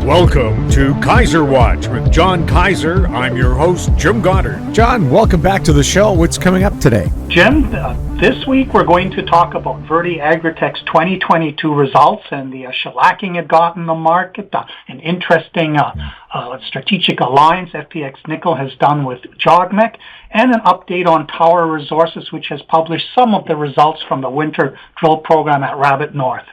Welcome to Kaiser Watch with John Kaiser. I'm your host, Jim Goddard. John, welcome back to the show. What's coming up today? Jim, this week we're going to talk about Verde Agritech's 2022 results and the shellacking it got in the market, an interesting strategic alliance FPX Nickel has done with Jogmec, and an update on Tower Resources, which has published some of the results from the winter drill program at Rabbit North.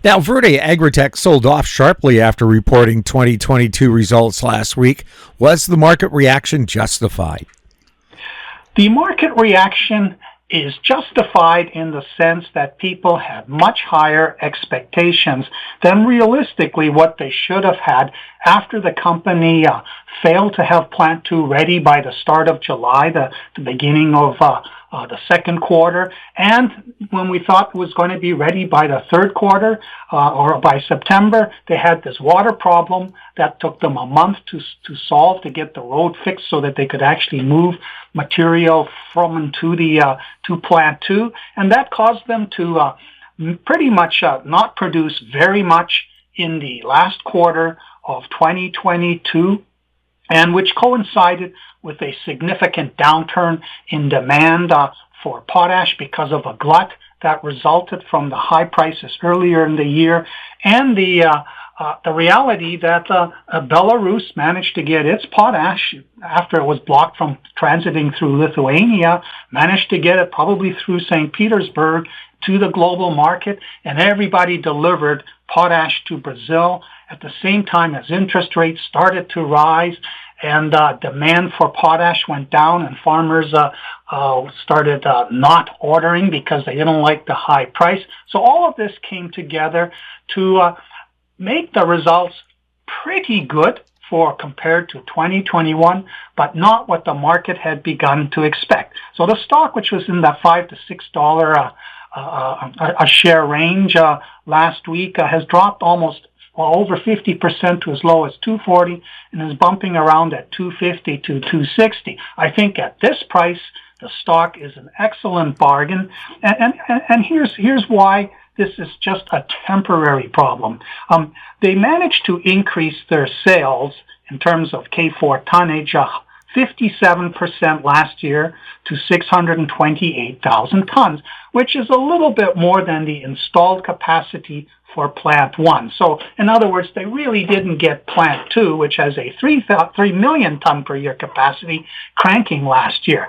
Now, Verde Agritech sold off sharply after reporting 2022 results last week. Was the market reaction justified? The market reaction is justified in the sense that people had much higher expectations than realistically what they should have had after the company failed to have Plant 2 ready by the start of July, the beginning of the second quarter, and when we thought it was going to be ready by the third quarter or by September, they had this water problem that took them a month to solve, to get the road fixed so that they could actually move material from and to the to Plant 2, and that caused them to pretty much not produce very much in the last quarter of 2022, and which coincided with a significant downturn in demand for potash because of a glut that resulted from the high prices earlier in the year, and the reality that Belarus managed to get its potash after it was blocked from transiting through Lithuania, managed to get it probably through St. Petersburg to the global market, and everybody delivered potash to Brazil at the same time as interest rates started to rise and demand for potash went down, and farmers started not ordering because they didn't like the high price. So all of this came together to make the results pretty good for compared to 2021, but not what the market had begun to expect. So the stock, which was in the $5 to $6 a share range last week, has dropped almost over 50% to as low as $240 and is bumping around at $250 to $260. I think at this price, the stock is an excellent bargain, and here's why this is just a temporary problem. They managed to increase their sales in terms of K4 tonnage 57% last year to 628,000 tons, which is a little bit more than the installed capacity for Plant 1. So, in other words, they really didn't get Plant 2, which has a 3 million ton per year capacity, cranking last year.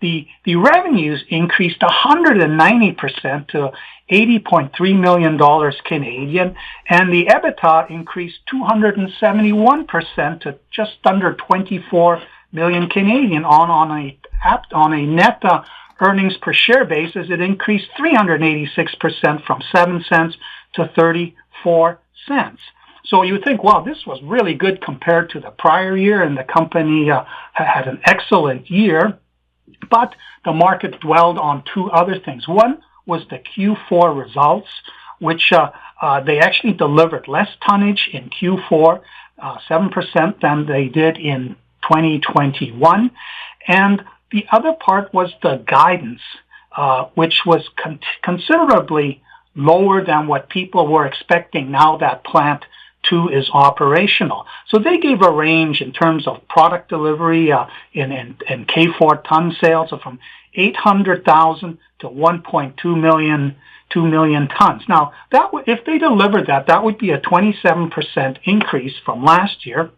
The revenues increased 190% to $80.3 million Canadian, and the EBITDA increased 271% to just under 24 million Canadian. On a net earnings per share basis, it increased 386% from 7 cents to 34 cents. So you think, wow, this was really good compared to the prior year, and the company had an excellent year. But the market dwelled on two other things. One was the Q4 results, which they actually delivered less tonnage in Q4, 7% than they did in 2021. And the other part was the guidance, which was considerably lower than what people were expecting now that Plant 2 is operational. So they gave a range in terms of product delivery in K4 ton sales of from 800,000 to 1.2 million tons. Now, if they delivered that, that would be a 27% increase from last year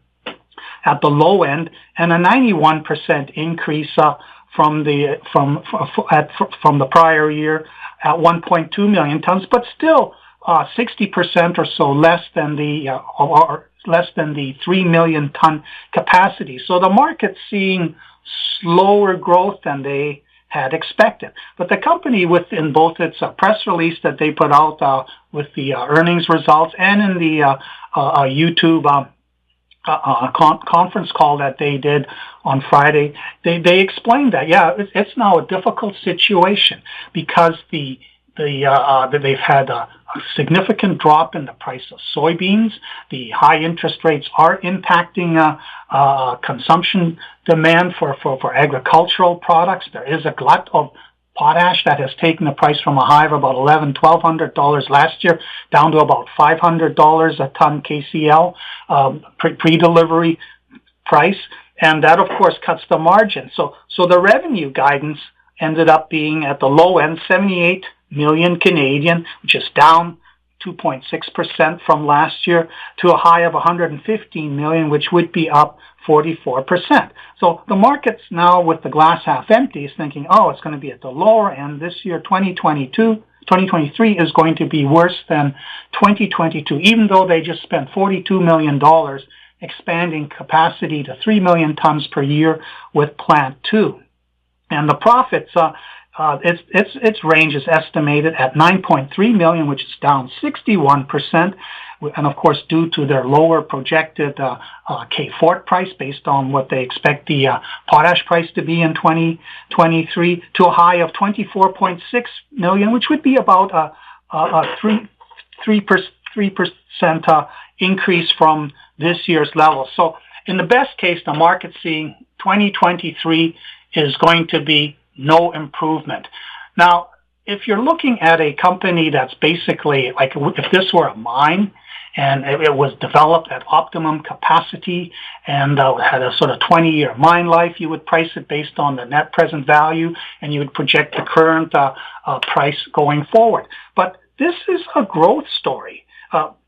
at the low end, and a 91% increase from the prior year at 1.2 million tons, but still 60% or so less than the 3 million ton capacity. So the market's seeing slower growth than they had expected. But the company, within both its press release that they put out with the earnings results and in the YouTube conference call that they did on Friday, they explained that, it's now a difficult situation because they've had a significant drop in the price of soybeans. The high interest rates are impacting consumption demand for agricultural products. There is a glut of potash that has taken the price from a high of about $1,100-$1,200 last year down to about $500 a ton KCl pre-delivery price, and that of course cuts the margin. So the revenue guidance ended up being at the low end 78 million Canadian, which is down 2.6% from last year, to a high of 115 million, which would be up 44%. So the market's now, with the glass half empty, is thinking, oh, it's going to be at the lower end this year. 2023 is going to be worse than 2022, even though they just spent $42 million expanding capacity to 3 million tons per year with Plant 2. And the profits, its range is estimated at 9.3 million, which is down 61%, and of course due to their lower projected K4 price based on what they expect the potash price to be in 2023, to a high of 24.6 million, which would be about a 3% increase from this year's level. So in the best case, the market's seeing 2023 is going to be no improvement. Now, if you're looking at a company that's basically like, if this were a mine and it was developed at optimum capacity and had a sort of 20-year mine life, you would price it based on the net present value and you would project the current price going forward. But this is a growth story.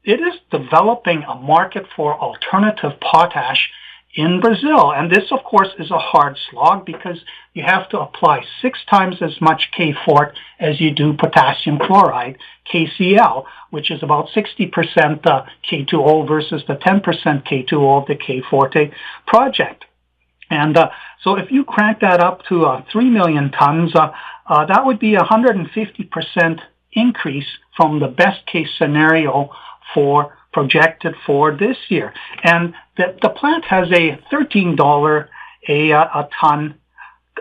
It is developing a market for alternative potash in Brazil. And this, of course, is a hard slog because you have to apply 6 times as much K4 as you do potassium chloride, KCl, which is about 60% K2O versus the 10% K2O of the K-Forte project. And so if you crank that up to 3 million tons, that would be a 150% increase from the best case scenario projected for this year. And the plant has a $13 a ton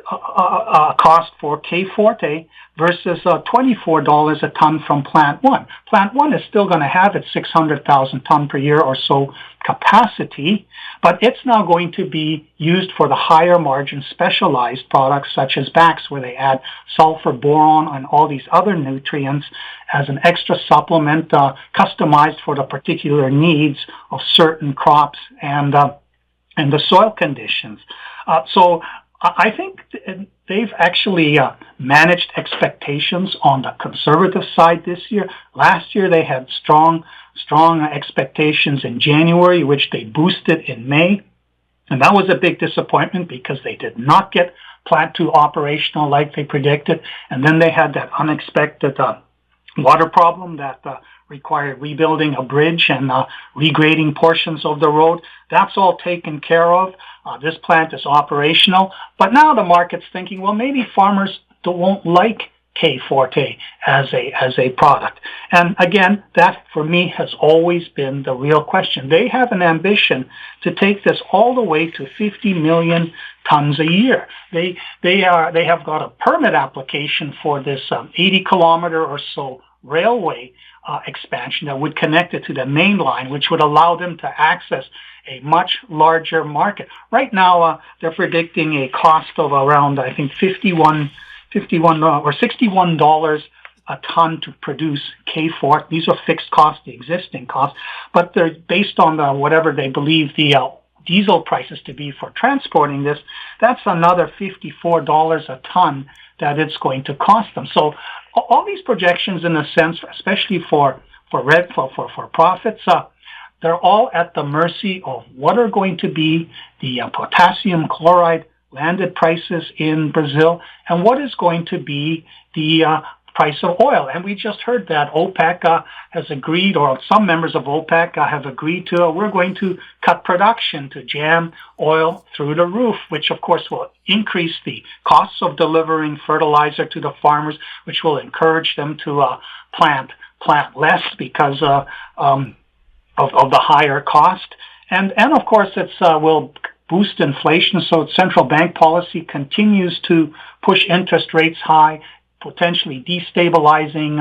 cost for K-Forte versus $24 a ton from Plant 1. Plant 1 is still going to have its 600,000 ton per year or so capacity, but it's now going to be used for the higher margin specialized products such as BAX, where they add sulfur, boron, and all these other nutrients as an extra supplement customized for the particular needs of certain crops and the soil conditions. So I think they've actually managed expectations on the conservative side this year. Last year they had strong expectations in January, which they boosted in May. And that was a big disappointment because they did not get Plant 2 operational like they predicted. And then they had that unexpected water problem that required rebuilding a bridge and regrading portions of the road. That's all taken care of. This plant is operational. But now the market's thinking, well, maybe farmers won't like K-Forte as a product. And again, that for me has always been the real question. They have an ambition to take this all the way to 50 million tons a year. They have got a permit application for this 80-kilometer or so railway expansion that would connect it to the main line, which would allow them to access a much larger market. Right now, they're predicting a cost of around, I think, $61 or $61 a ton to produce K4. These are fixed costs, the existing costs, but they're based on whatever they believe the diesel prices to be for transporting this. That's another $54 a ton that it's going to cost them. So all these projections, in a sense, especially for profits, they're all at the mercy of what are going to be the potassium chloride landed prices in Brazil and what is going to be the price of oil. And we just heard that OPEC has agreed, or some members of OPEC have agreed to, we're going to cut production to jam oil through the roof, which of course will increase the costs of delivering fertilizer to the farmers, which will encourage them to plant less because of the higher cost. And of course it's will boost inflation, so central bank policy continues to push interest rates high, potentially destabilizing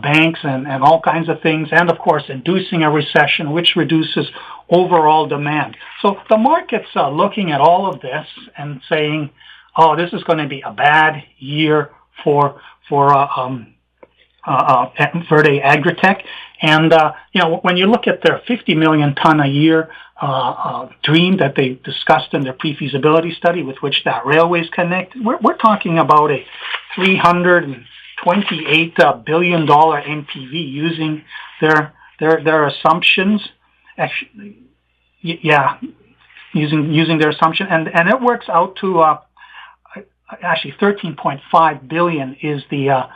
banks and all kinds of things, and of course inducing a recession, which reduces overall demand. So the market's looking at all of this and saying, oh, this is going to be a bad year Verde Agritech. And, when you look at their 50 million ton a year dream that they discussed in their pre-feasibility study with which that railway is connected, we're talking about a $328 billion NPV using their assumptions. Actually, using their assumption. And it works out to actually 13.5 billion is the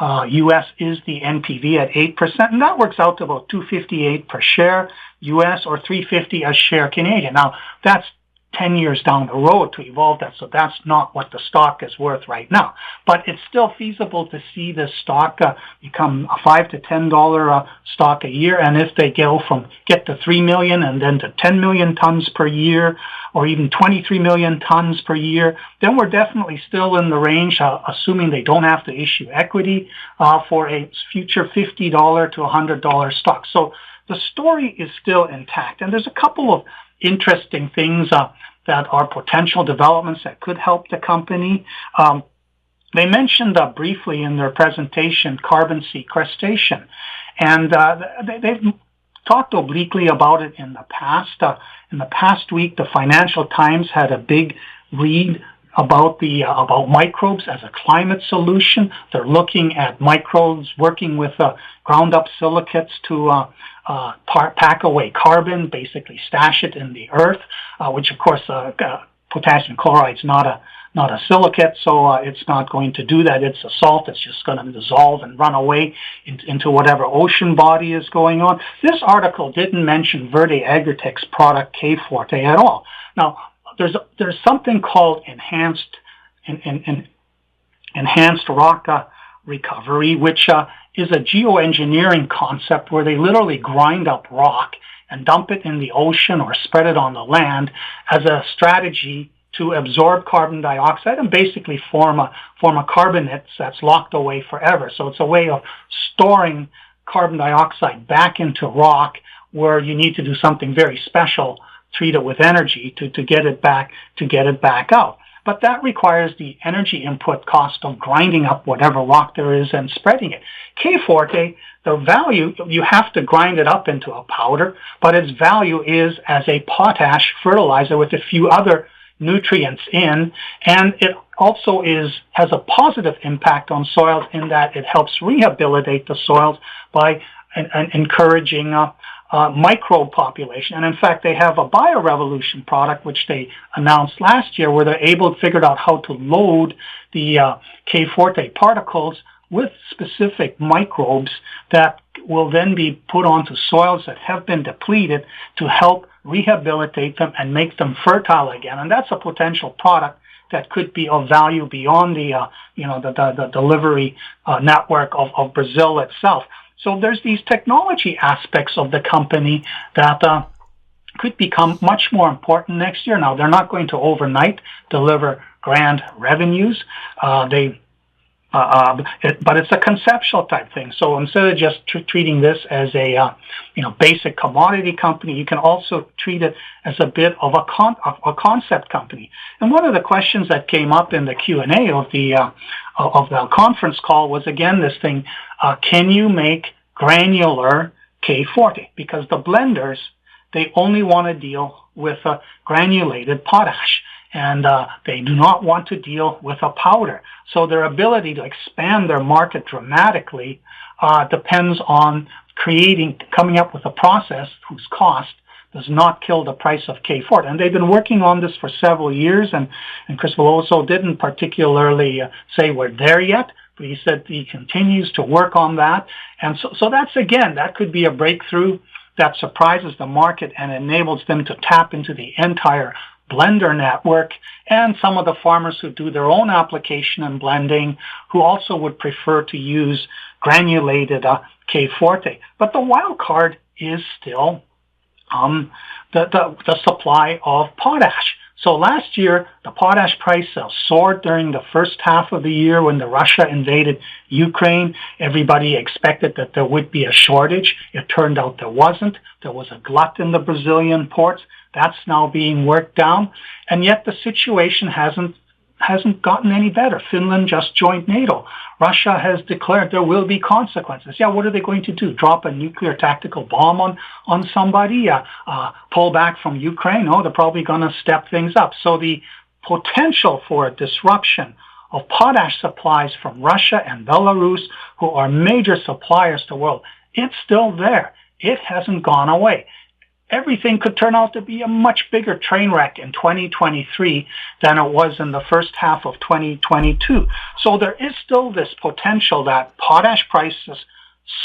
US is the NPV at 8%, and that works out to about $258 per share US or $350 a share Canadian. Now, that's 10 years down the road to evolve that, so that's not what the stock is worth right now. But it's still feasible to see the stock become a $5 to $10 stock a year, and if they get to 3 million and then to 10 million tons per year, or even 23 million tons per year, then we're definitely still in the range, assuming they don't have to issue equity for a future $50 to $100 stock. So the story is still intact, and there's a couple of interesting things that are potential developments that could help the company. They mentioned briefly in their presentation carbon sequestration, and they've talked obliquely about it in the past. In the past week, the Financial Times had a big read about microbes as a climate solution. They're looking at microbes working with ground up silicates to pack away carbon, basically stash it in the earth, which of course potassium chloride is not a silicate, so it's not going to do that. It's a salt. It's just going to dissolve and run away into whatever ocean body is going on. This article didn't mention Verde Agritech's product K-Forte at all. Now, there's something called enhanced rock recovery, which is a geoengineering concept where they literally grind up rock and dump it in the ocean or spread it on the land as a strategy to absorb carbon dioxide and basically form a carbonate that's locked away forever. So it's a way of storing carbon dioxide back into rock where you need to do something very special, treat it with energy to get it back out. But that requires the energy input cost of grinding up whatever rock there is and spreading it. K-Forte, the value, you have to grind it up into a powder, but its value is as a potash fertilizer with a few other nutrients in, and it also has a positive impact on soils in that it helps rehabilitate the soils by encouraging microbe population. And in fact, they have a biorevolution product which they announced last year where they're figured out how to load the K-Forte particles with specific microbes that will then be put onto soils that have been depleted to help rehabilitate them and make them fertile again. And that's a potential product that could be of value beyond the delivery network of Brazil itself. So there's these technology aspects of the company that could become much more important next year. Now, they're not going to overnight deliver grand revenues. But it's a conceptual type thing. So instead of just treating this as a basic commodity company, you can also treat it as a bit of a concept company. And one of the questions that came up in the Q&A of the conference call was again this thing: can you make granular K-Forte? Because the blenders, they only want to deal with granulated potash, and they do not want to deal with a powder. So their ability to expand their market dramatically depends on coming up with a process whose cost does not kill the price of K-Forte. And they've been working on this for several years, and Chris Veloso didn't particularly say we're there yet, but he said he continues to work on that. And so that's, again, that could be a breakthrough that surprises the market and enables them to tap into the entire blender network and some of the farmers who do their own application and blending who also would prefer to use granulated K-Forte. But the wild card is still the supply of potash. So last year, the potash price soared during the first half of the year when Russia invaded Ukraine. Everybody expected that there would be a shortage. It turned out there wasn't. There was a glut in the Brazilian ports. That's now being worked down. And yet the situation hasn't hasn't gotten any better. Finland just joined NATO. Russia has declared there will be consequences. Yeah, what are they going to do? Drop a nuclear tactical bomb on somebody? Pull back from Ukraine? No, they're probably going to step things up. So the potential for a disruption of potash supplies from Russia and Belarus, who are major suppliers to the world, it's still there. It hasn't gone away. Everything could turn out to be a much bigger train wreck in 2023 than it was in the first half of 2022. So there is still this potential that potash prices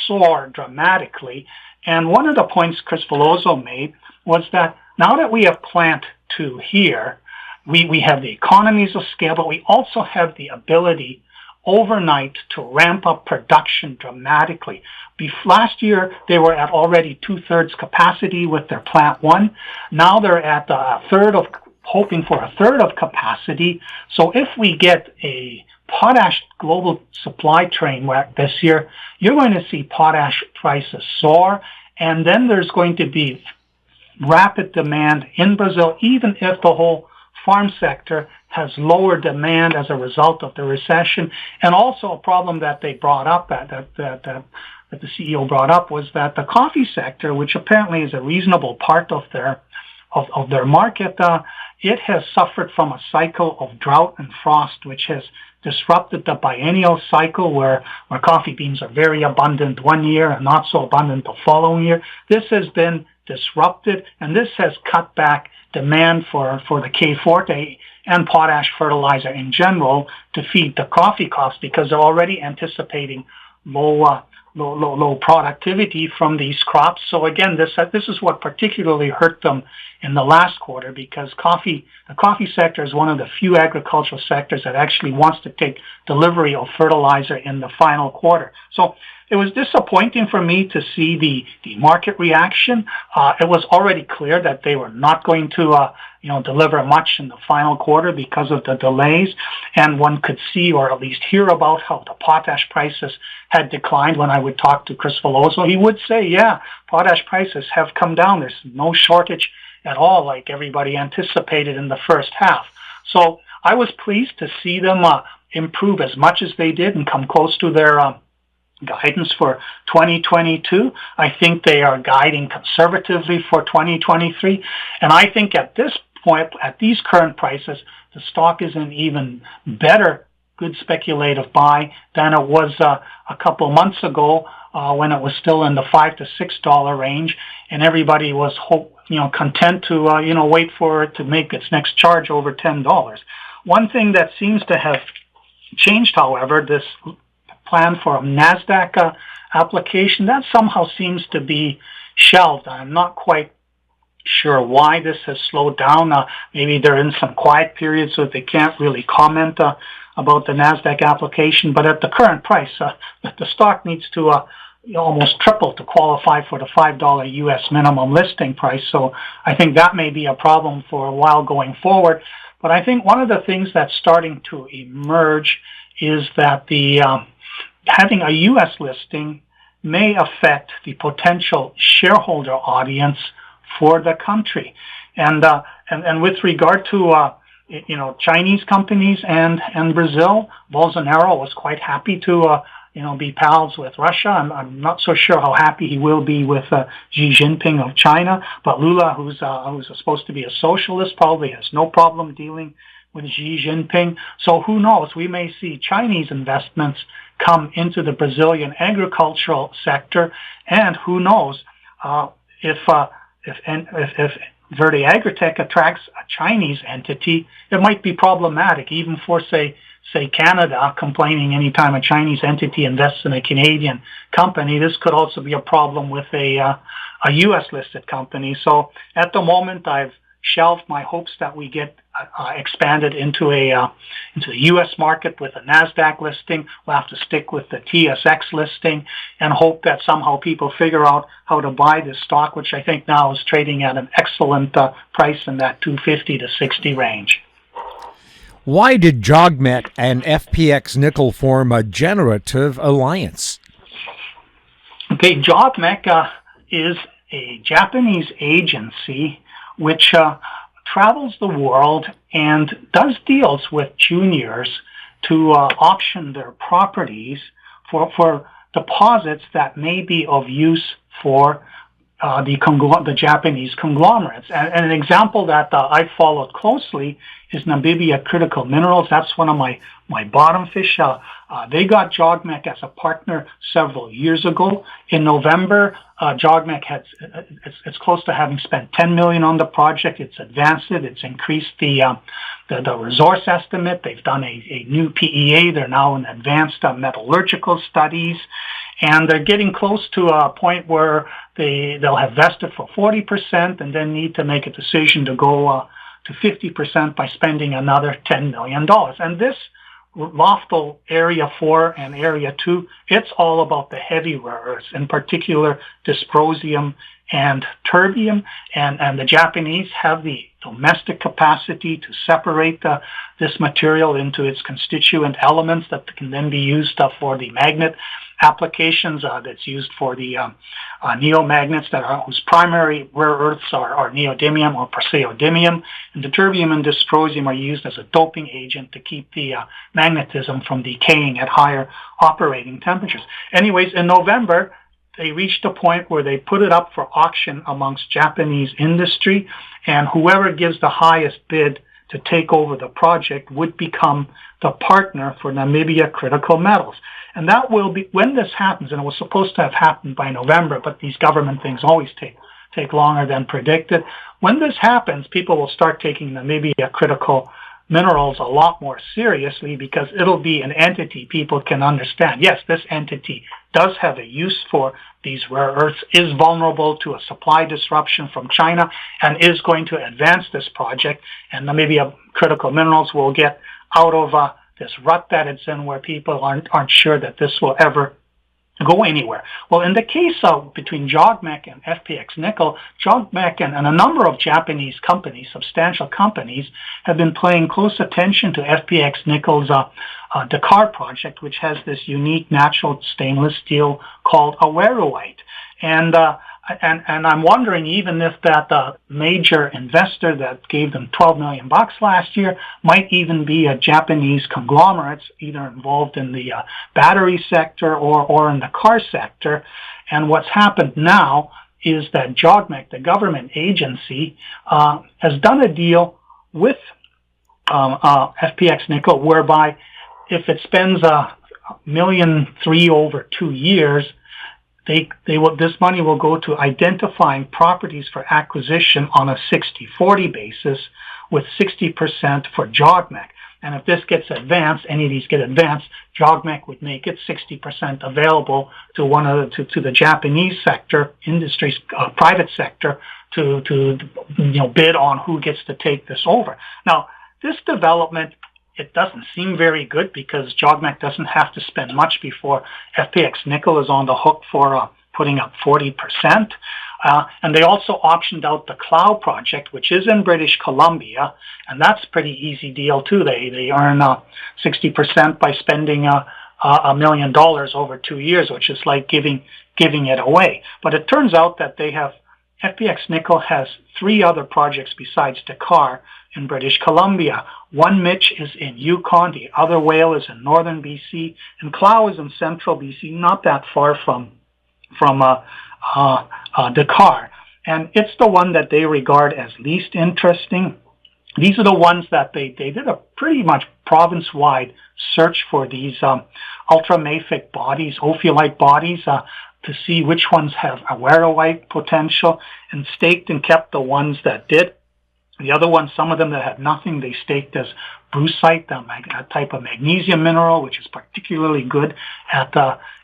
soar dramatically. And one of the points Chris Veloso made was that now that we have plant 2 here, we have the economies of scale, but we also have the ability overnight to ramp up production dramatically. Last year, they were at already 2/3 capacity with their plant 1. Now they're at hoping for a third of capacity. So if we get a potash global supply train wreck this year, you're going to see potash prices soar, and then there's going to be rapid demand in Brazil, even if the whole farm sector has lower demand as a result of the recession. And also a problem that they brought up, that the CEO brought up, was that the coffee sector, which apparently is a reasonable part of their market, it has suffered from a cycle of drought and frost, which has disrupted the biennial cycle where coffee beans are very abundant one year and not so abundant the following year. This has been disrupted, and this has cut back demand for the K Forte and potash fertilizer in general to feed the coffee costs, because they're already anticipating low productivity from these crops. So again, this is what particularly hurt them in the last quarter, because the coffee sector is one of the few agricultural sectors that actually wants to take delivery of fertilizer in the final quarter. So it was disappointing for me to see the market reaction. It was already clear that they were not going to deliver much in the final quarter because of the delays, and one could see, or at least hear about, how the potash prices had declined. When I would talk to Chris Veloso, he would say, yeah, potash prices have come down. There's no shortage at all like everybody anticipated in the first half. So I was pleased to see them improve as much as they did and come close to their guidance for 2022. I think they are guiding conservatively for 2023. And I think at this point, at these current prices, the stock is an even better good speculative buy than it was a couple months ago when it was still in the $5 to $6 range, and everybody was content to wait for it to make its next charge over $10. One thing that seems to have changed, however, this plan for a NASDAQ application, that somehow seems to be shelved. I'm not quite sure why this has slowed down. Maybe they're in some quiet period, so they can't really comment about the NASDAQ application. But at the current price, the stock needs to almost triple to qualify for the $5 U.S. minimum listing price. So I think that may be a problem for a while going forward. But I think one of the things that's starting to emerge is that having a U.S. listing may affect the potential shareholder audience for the country, and with regard to Chinese companies and Brazil, Bolsonaro was quite happy to be pals with Russia. I'm not so sure how happy he will be with Xi Jinping of China, but Lula, who's supposed to be a socialist, probably has no problem dealing with Xi Jinping. So who knows? We may see Chinese investments come into the Brazilian agricultural sector, and who knows if Verde Agritech attracts a Chinese entity, it might be problematic, even for say Canada, complaining anytime a Chinese entity invests in a Canadian company. This could also be a problem with a U.S. listed company. So at the moment, I've shelved my hopes that we get expanded into the U.S. market with a NASDAQ listing. We'll have to stick with the TSX listing and hope that somehow people figure out how to buy this stock, which I think now is trading at an excellent price in that 250 to 60 range. Why did Jogmec and FPX Nickel form a generative alliance? Okay, Jogmec is a Japanese agency which travels the world and does deals with juniors to auction their properties for deposits that may be of use for the Japanese conglomerates. And an example that I followed closely is Namibia Critical Metals. That's one of my bottom fish. They got Jogmec as a partner several years ago. In November, Jogmec it's close to having spent $10 million on the project. It's advanced it. It's increased the resource estimate. They've done a new PEA. They're now in advanced metallurgical studies. And they're getting close to a point where they'll have vested for 40% and then need to make a decision to go to 50% by spending another $10 million. And this Loftel Area 4 and Area 2, it's all about the heavy rare earths, in particular dysprosium and terbium. And the Japanese have the domestic capacity to separate this material into its constituent elements that can then be used for the magnet applications that's used for the neomagnets whose primary rare earths are neodymium or praseodymium, and the terbium and dysprosium are used as a doping agent to keep the magnetism from decaying at higher operating temperatures. Anyways, in November, they reached a point where they put it up for auction amongst Japanese industry, and whoever gives the highest bid to take over the project would become the partner for Namibia Critical Metals. And that will be, when this happens, and it was supposed to have happened by November, but these government things always take longer than predicted. When this happens, people will start taking Namibia Critical Minerals a lot more seriously, because it'll be an entity people can understand. Yes, this entity does have a use for these rare earths, is vulnerable to a supply disruption from China, and is going to advance this project. And Namibia Critical Minerals will get out of this rut that it's in, where people aren't sure that this will ever go anywhere. Well, in the case of between Jogmec and FPX Nickel, Jogmec and a number of Japanese companies, substantial companies, have been paying close attention to FPX Nickel's Dakar project, which has this unique natural stainless steel called awaruite. And I'm wondering, even if that major investor that gave them $12 million last year might even be a Japanese conglomerate, either involved in the battery sector or in the car sector. And what's happened now is that Jogmec, the government agency, has done a deal with FPX Nickel, whereby if it spends $1.3 million over 2 years, this money will go to identifying properties for acquisition on a 60-40 basis, with 60% for Jogmec. And if this gets advanced, any of these get advanced, Jogmec would make it 60% available to the Japanese sector, industry's private sector, to bid on who gets to take this over. Now, this development, it doesn't seem very good, because Jogmec doesn't have to spend much before FPX Nickel is on the hook for putting up 40%. And they also auctioned out the Clow project, which is in British Columbia, and that's a pretty easy deal too. They earn 60% by spending $1 million over 2 years, which is like giving it away. But it turns out that FPX Nickel has 3 other projects besides Dakar in British Columbia. One Mitch is in Yukon, the other Whale is in northern BC, and Clow is in central BC, not that far from Dakar. And it's the one that they regard as least interesting. These are the ones that they did a pretty much province-wide search for these ultramafic bodies, ophiolite bodies, to see which ones have awaruite potential, and staked and kept the ones that did. The other ones, some of them that had nothing, they staked as brucite, a type of magnesium mineral, which is particularly good at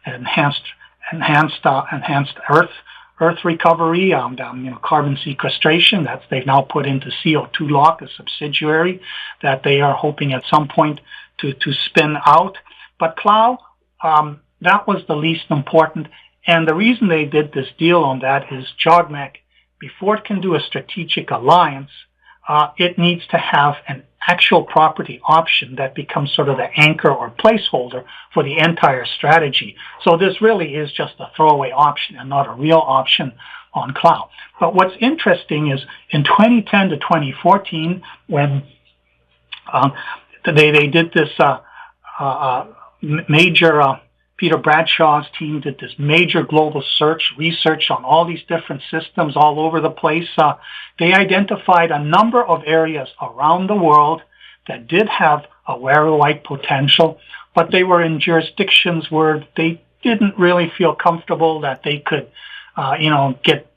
enhanced earth recovery, carbon sequestration. They've now put into CO2 Lock, a subsidiary that they are hoping at some point to spin out. But Clow, that was the least important. And the reason they did this deal on that is Jogmec, before it can do a strategic alliance, it needs to have an actual property option that becomes sort of the anchor or placeholder for the entire strategy. So this really is just a throwaway option and not a real option on cloud. But what's interesting is in 2010 to 2014, when they did this major, Peter Bradshaw's team did this major global research on all these different systems all over the place. They identified a number of areas around the world that did have awarenite potential, but they were in jurisdictions where they didn't really feel comfortable that they could, get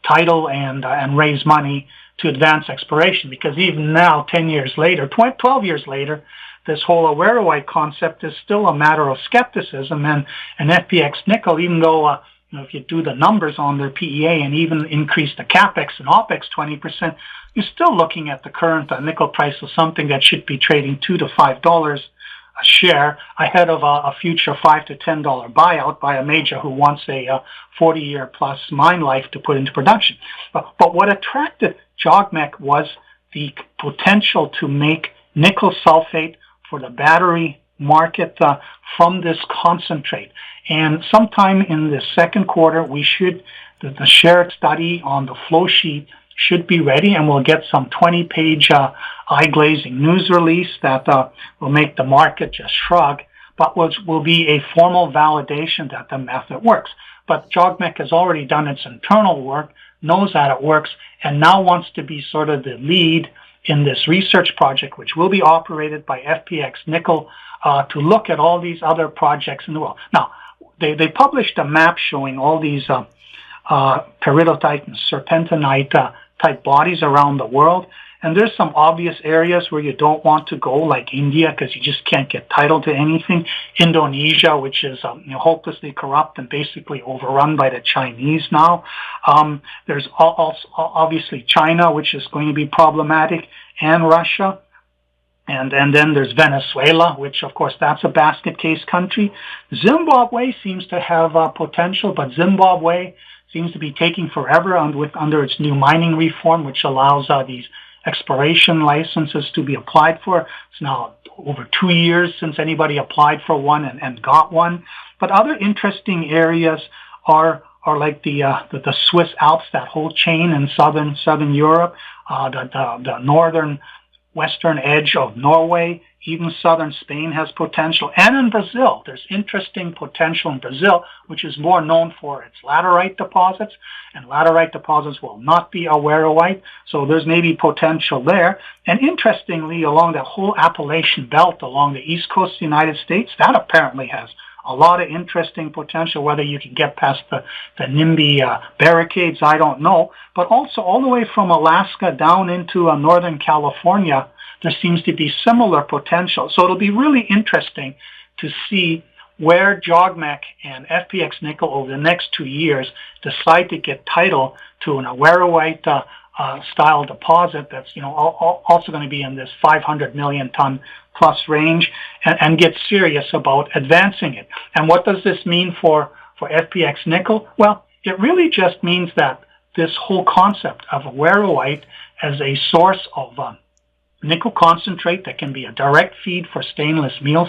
title and raise money to advance exploration. Because even now, 10 years later, 12 years later, this whole awarenite concept is still a matter of skepticism. And FPX Nickel, even though if you do the numbers on their PEA and even increase the capex and opex 20%, you're still looking at the current nickel price of something that should be trading $2 to $5 a share, ahead of a future $5 to $10 buyout by a major who wants a 40-year plus mine life to put into production. But what attracted Jogmec was the potential to make nickel sulfate for the battery market from this concentrate. And sometime in the second quarter, the shared study on the flow sheet should be ready, and we'll get some 20-page eye-glazing news release that will make the market just shrug, but will be a formal validation that the method works. But Jogmec has already done its internal work, knows that it works, and now wants to be sort of the lead in this research project, which will be operated by FPX Nickel, to look at all these other projects in the world. Now, they published a map showing all these peridotite and serpentinite type bodies around the world, and there's some obvious areas where you don't want to go, like India, because you just can't get title to anything. Indonesia, which is hopelessly corrupt and basically overrun by the Chinese now. There's also obviously China, which is going to be problematic, and Russia. And then there's Venezuela, which of course that's a basket case country. Zimbabwe seems to have potential, but Zimbabwe seems to be taking forever under its new mining reform, which allows these exploration licenses to be applied for. It's now over 2 years since anybody applied for one and got one. But other interesting areas are like the Swiss Alps, that whole chain in southern Europe, the northern western edge of Norway, even southern Spain has potential. And in Brazil, there's interesting potential in Brazil, which is more known for its laterite deposits, and laterite deposits will not be awarenite, so there's maybe potential there. And interestingly, along that whole Appalachian belt along the east coast of the United States, that apparently has a lot of interesting potential. Whether you can get past the NIMBY barricades, I don't know. But also all the way from Alaska down into Northern California, there seems to be similar potential. So it'll be really interesting to see where Jogmec and FPX Nickel over the next 2 years decide to get title to an awarenite style deposit that's also going to be in this 500 million ton plus range, and get serious about advancing it. And what does this mean for FPX Nickel? Well, it really just means that this whole concept of awarenite as a source of nickel concentrate that can be a direct feed for stainless steel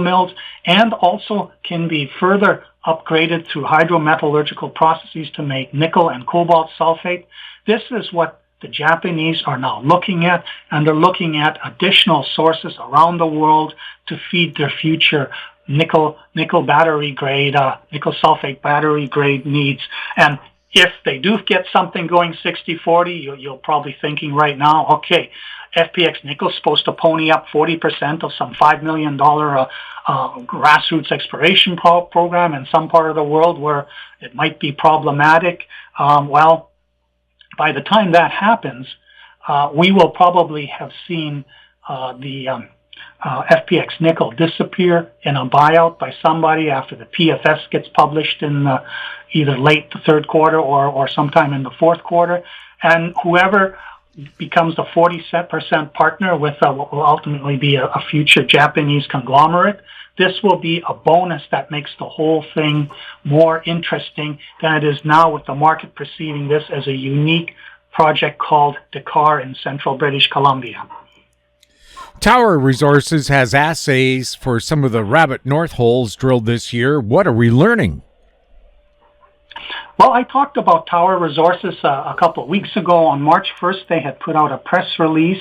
mills, and also can be further upgraded through hydrometallurgical processes to make nickel and cobalt sulfate. This is what the Japanese are now looking at, and they're looking at additional sources around the world to feed their future nickel battery grade, nickel sulfate battery grade needs. And if they do get something going 60-40, you're probably thinking right now, okay, FPX Nickel's supposed to pony up 40% of some $5 million grassroots exploration program in some part of the world where it might be problematic. Well, by the time that happens, we will probably have seen the FPX Nickel disappear in a buyout by somebody after the PFS gets published in either late the third quarter or sometime in the fourth quarter. And whoever becomes the 40% partner with what will ultimately be a future Japanese conglomerate, this will be a bonus that makes the whole thing more interesting than it is now, with the market perceiving this as a unique project called Dakar in central British Columbia. Tower Resources has assays for some of the Rabbit North holes drilled this year. What are we learning? Well, I talked about Tower Resources a couple of weeks ago. On March 1st, they had put out a press release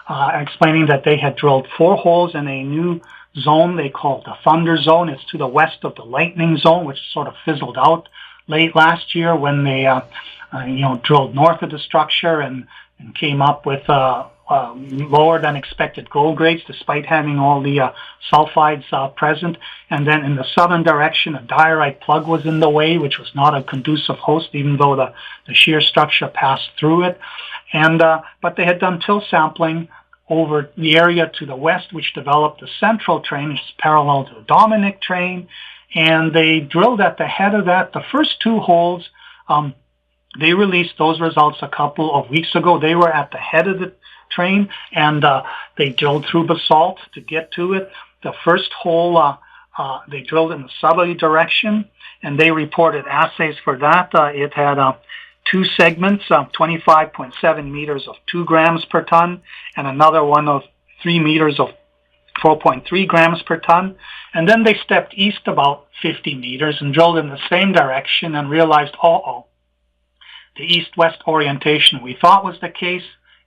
explaining that they had drilled 4 holes in a new zone they called the Thunder Zone. It's to the west of the Lightning Zone, which sort of fizzled out late last year when they drilled north of the structure and came up with lower than expected gold grades despite having all the sulfides present. And then in the southern direction, a diorite plug was in the way, which was not a conducive host, even though the shear structure passed through it. And but they had done till sampling over the area to the west, which developed the central trend, which is parallel to the Dominic trend. And they drilled at the head of that. The first 2 holes, they released those results a couple of weeks ago. They were at the head of the train, and they drilled through basalt to get to it. The first hole, they drilled in the southerly direction, and they reported assays for that. It had 2 segments, 25.7 meters of 2 grams per ton, and another one of 3 meters of 4.3 grams per ton. And then they stepped east about 50 meters and drilled in the same direction and realized, the east-west orientation we thought was the case,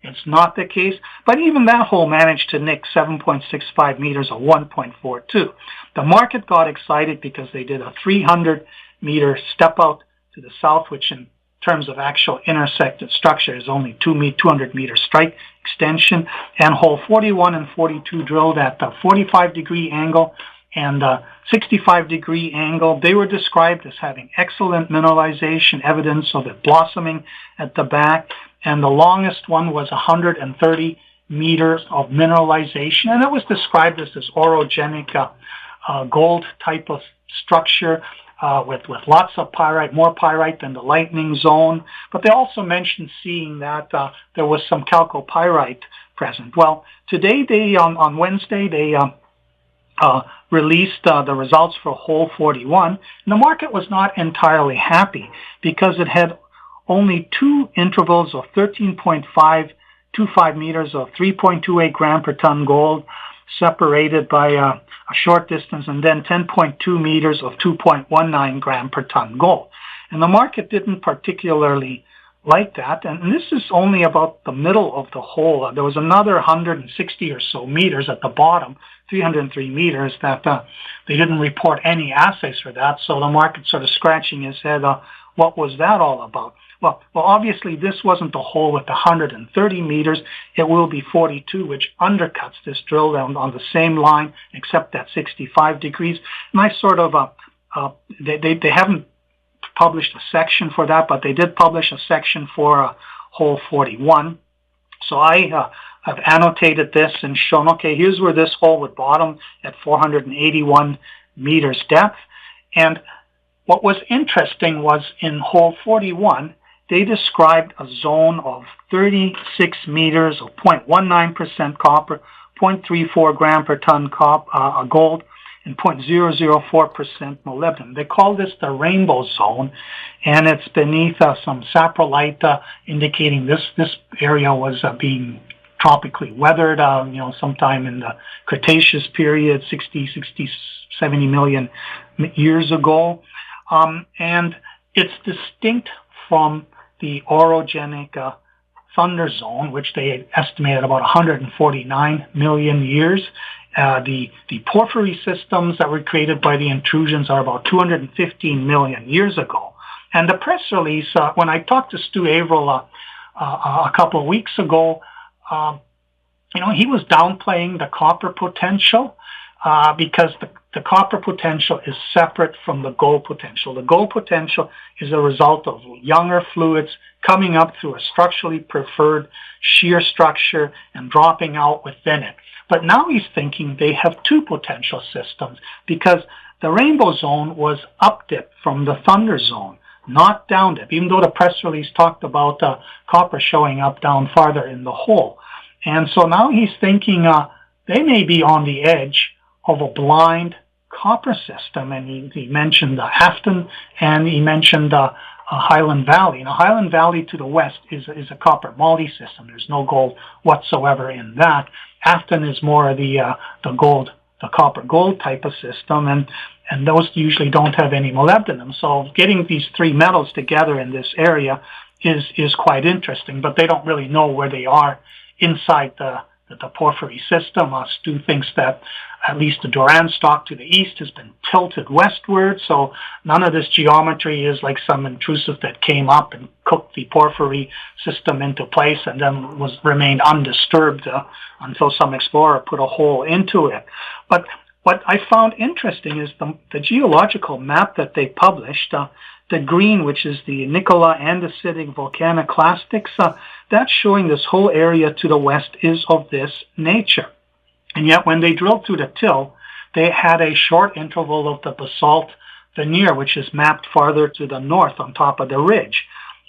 it's not the case. But even that hole managed to nick 7.65 meters or 1.42. The market got excited because they did a 300-meter step out to the south, which in terms of actual intersected structure is only 200-meter strike extension. And hole 41 and 42 drilled at the 45-degree angle and 65-degree angle. They were described as having excellent mineralization, evidence of it blossoming at the back. And the longest one was 130 meters of mineralization. And it was described as this orogenic gold type of structure with lots of pyrite, more pyrite than the Lightning Zone. But they also mentioned seeing that there was some chalcopyrite present. Well, today, on Wednesday, they released the results for hole 41. And the market was not entirely happy because it had only 2 intervals of 13.525 meters of 3.28 gram per ton gold separated by a short distance, and then 10.2 meters of 2.19 gram per ton gold. And the market didn't particularly like that. And this is only about the middle of the hole. There was another 160 or so meters at the bottom, 303 meters, that they didn't report any assays for that. So the market sort of scratching his head, what was that all about? Well, obviously this wasn't the hole with the 130 meters. It will be 42, which undercuts this drill on the same line, except at 65 degrees. And I sort of, they haven't published a section for that, but they did publish a section for hole 41. So I have annotated this and shown, okay, here's where this hole would bottom at 481 meters depth. And what was interesting was in hole 41, they described a zone of 36 meters of 0.19% copper, 0.34 gram per ton gold, and 0.004% molybdenum. They call this the Rainbow Zone, and it's beneath some saprolite, indicating this area was being tropically weathered, sometime in the Cretaceous period, 70 million years ago. And it's distinct from the orogenic Thunder Zone, which they estimated about 149 million years. The porphyry systems that were created by the intrusions are about 215 million years ago. And the press release, when I talked to Stu Averill a couple of weeks ago, he was downplaying the copper potential because the copper potential is separate from the gold potential. The gold potential is a result of younger fluids coming up through a structurally preferred shear structure and dropping out within it. But now he's thinking they have 2 potential systems because the Rainbow Zone was up dip from the Thunder Zone, not down dip, even though the press release talked about copper showing up down farther in the hole. And so now he's thinking they may be on the edge of a blind copper system. And he mentioned Afton, and he mentioned Highland Valley. Now, Highland Valley to the west is a copper multi system. There's no gold whatsoever in that. Afton is more of the gold the copper gold type of system, and those usually don't have any molybdenum. So getting these three metals together in this area is quite interesting, but they don't really know where they are inside the porphyry system. Stu thinks that at least the Duran stock to the east has been tilted westward, so none of this geometry is like some intrusive that came up and cooked the porphyry system into place and then remained undisturbed until some explorer put a hole into it. But what I found interesting is the geological map that they published. The green, which is the Nicola andesitic volcaniclastics, that's showing this whole area to the west is of this nature. And yet when they drilled through the till, they had a short interval of the basalt veneer, which is mapped farther to the north on top of the ridge.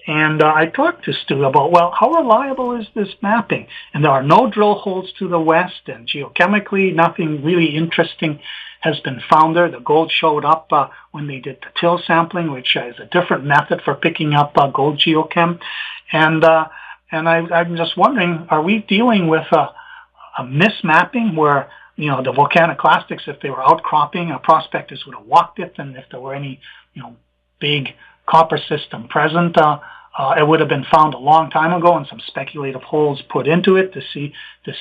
And I talked to Stu about, well, how reliable is this mapping? And there are no drill holes to the west, and geochemically, nothing really interesting has been found there. The gold showed up when they did the till sampling, which is a different method for picking up gold geochem. And I'm just wondering, are we dealing with a mismapping where, you know, the volcaniclastics, if they were outcropping, prospectors would have walked it, and if there were any, you know, big copper system present, it would have been found a long time ago and some speculative holes put into it to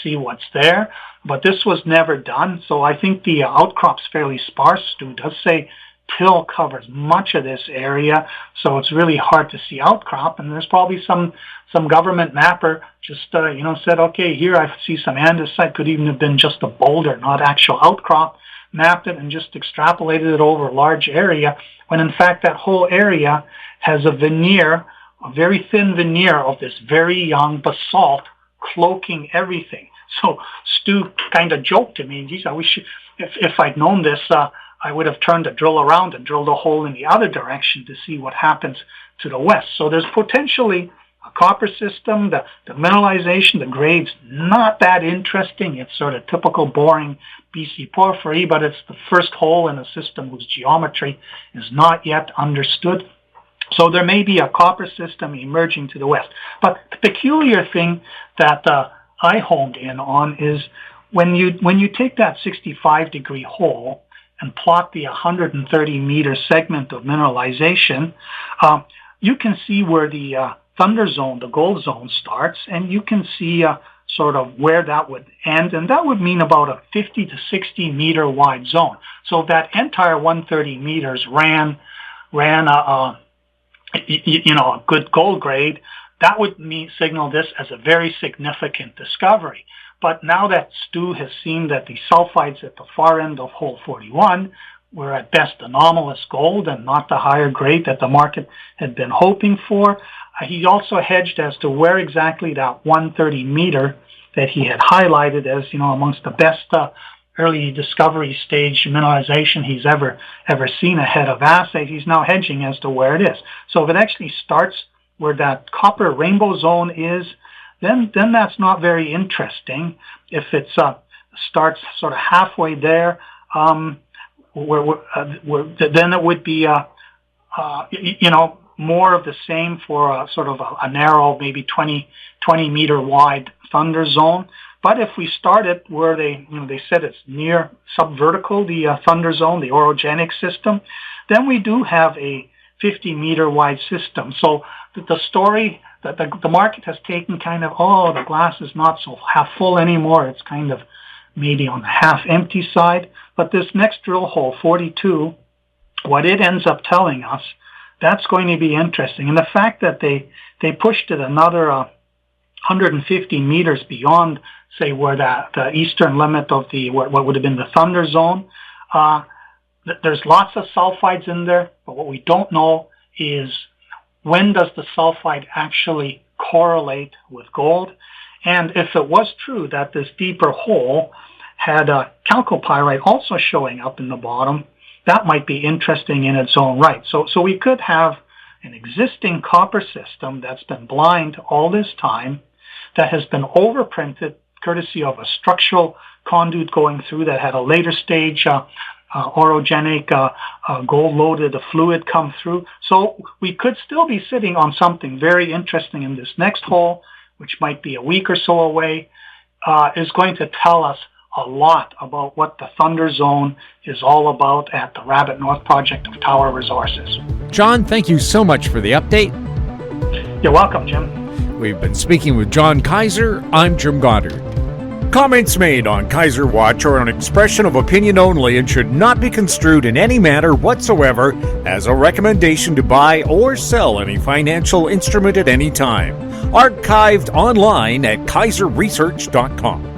see what's there. But this was never done, so I think the outcrop's fairly sparse. Stu does say till covers much of this area, so it's really hard to see outcrop, and there's probably some government mapper just said, okay, here I see some andesite, could even have been just a boulder, not actual outcrop, mapped it and just extrapolated it over a large area, when in fact that whole area has a veneer, a very thin veneer of this very young basalt cloaking everything. So Stu kind of joked to me, geez, I wish if I'd known this, I would have turned the drill around and drilled a hole in the other direction to see what happens to the west. So there's potentially a copper system. The mineralization, the grade's not that interesting. It's sort of typical boring BC porphyry, but it's the first hole in a system whose geometry is not yet understood. So there may be a copper system emerging to the west. But the peculiar thing that I honed in on is when you take that 65-degree hole and plot the 130-meter segment of mineralization, you can see where the thunder zone, the gold zone, starts, and you can see sort of where that would end, and that would mean about a 50 to 60 meter wide zone. So that entire 130 meters ran a good gold grade. That would signal this as a very significant discovery. But now that Stu has seen that the sulfides at the far end of hole 41 were at best anomalous gold and not the higher grade that the market had been hoping for, he also hedged as to where exactly that 130 meter that he had highlighted as, amongst the best early discovery stage mineralization he's ever seen ahead of assays. He's now hedging as to where it is. So if it actually starts where that copper rainbow zone is, then that's not very interesting. If it starts sort of halfway there, then it would be more of the same for sort of a narrow, maybe 20 meter wide thunder zone. But if we start it where they said it's near subvertical, the thunder zone, the orogenic system, then we do have a 50 meter wide system. So the story that the market has taken kind of, the glass is not so half full anymore. It's kind of maybe on the half empty side. But this next drill hole, 42, what it ends up telling us, that's going to be interesting. And the fact that they pushed it another 150 meters beyond, say, where the eastern limit of the what would have been the thunder zone, there's lots of sulfides in there, but what we don't know is when does the sulfide actually correlate with gold? And if it was true that this deeper hole had chalcopyrite also showing up in the bottom, that might be interesting in its own right. So we could have an existing copper system that's been blind all this time, that has been overprinted courtesy of a structural conduit going through that had a later stage orogenic gold-loaded fluid come through. So we could still be sitting on something very interesting in this next hole, which might be a week or so away, is going to tell us a lot about what the Thunder Zone is all about at the Rabbit North project of Tower Resources. John, thank you so much for the update. You're welcome, Jim. We've been speaking with John Kaiser. I'm Jim Goddard. Comments made on Kaiser Watch are an expression of opinion only and should not be construed in any manner whatsoever as a recommendation to buy or sell any financial instrument at any time. Archived online at kaiserresearch.com.